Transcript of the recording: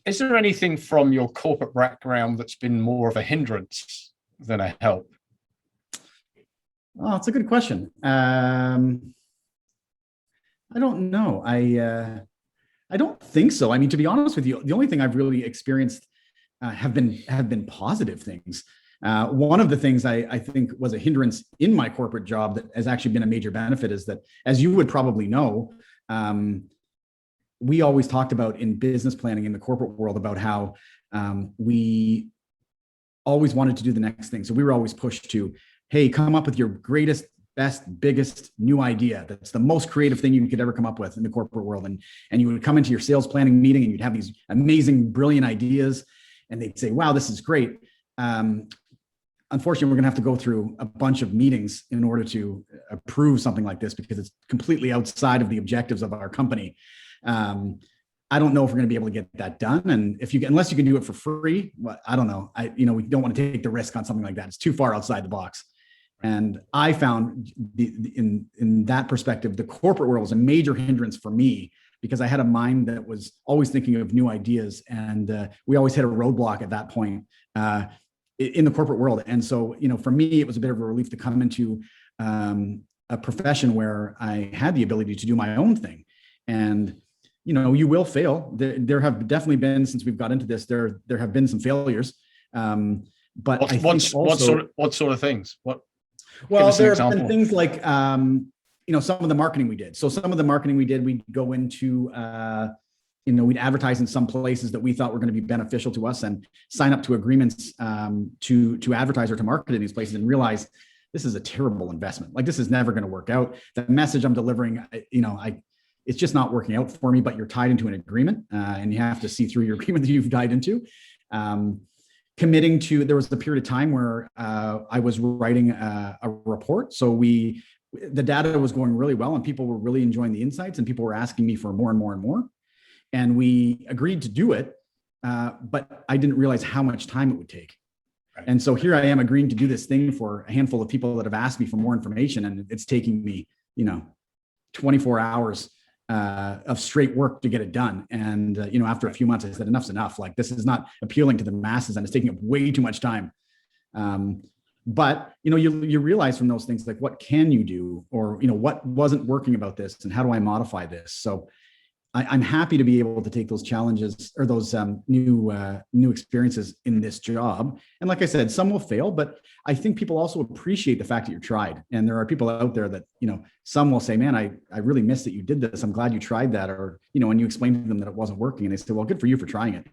is there anything from your corporate background that's been more of a hindrance than a help? Oh, it's a good question. I don't know. I don't think so. I mean, to be honest with you, the only thing I've really experienced have been positive things. One of the things I think was a hindrance in my corporate job that has actually been a major benefit is that, as you would probably know, we always talked about in business planning in the corporate world about how we always wanted to do the next thing. So we were always pushed to, hey, come up with your greatest, best, biggest new idea. That's the most creative thing you could ever come up with in the corporate world. And you would come into your sales planning meeting and you'd have these amazing, brilliant ideas. And they'd say, wow, this is great. Unfortunately, we're going to have to go through a bunch of meetings in order to approve something like this because it's completely outside of the objectives of our company. I don't know if we're going to be able to get that done. And unless you can do it for free, well, I don't know. We don't want to take the risk on something like that. It's too far outside the box. And I found in that perspective, the corporate world was a major hindrance for me because I had a mind that was always thinking of new ideas. And we always hit a roadblock at that point in the corporate world. And so, for me, it was a bit of a relief to come into a profession where I had the ability to do my own thing. And you will fail. There have definitely been, since we've got into this, there have been some failures. But what sort of things? Well, there have been things like, some of the marketing we did. So some of the marketing we did, we'd go into, we'd advertise in some places that we thought were going to be beneficial to us and sign up to agreements to advertise or to market in these places and realize this is a terrible investment. Like, this is never going to work out. The message I'm delivering, it's just not working out for me, but you're tied into an agreement and you have to see through your agreement that you've tied into. Committing to, there was a period of time where I was writing a report. So the data was going really well and people were really enjoying the insights and people were asking me for more and more and more. And we agreed to do it, but I didn't realize how much time it would take. Right. And so here I am agreeing to do this thing for a handful of people that have asked me for more information. And it's taking me, 24 hours of straight work to get it done. And, after a few months, I said, enough's enough. Like, this is not appealing to the masses and it's taking up way too much time. But, you realize from those things, like, what can you do? Or, what wasn't working about this and how do I modify this? So I'm happy to be able to take those challenges or those new experiences in this job. And like I said, some will fail, but I think people also appreciate the fact that you tried. And there are people out there that, some will say, man, I really miss that you did this. I'm glad you tried that. Or, when you explained to them that it wasn't working and they said, well, good for you for trying it.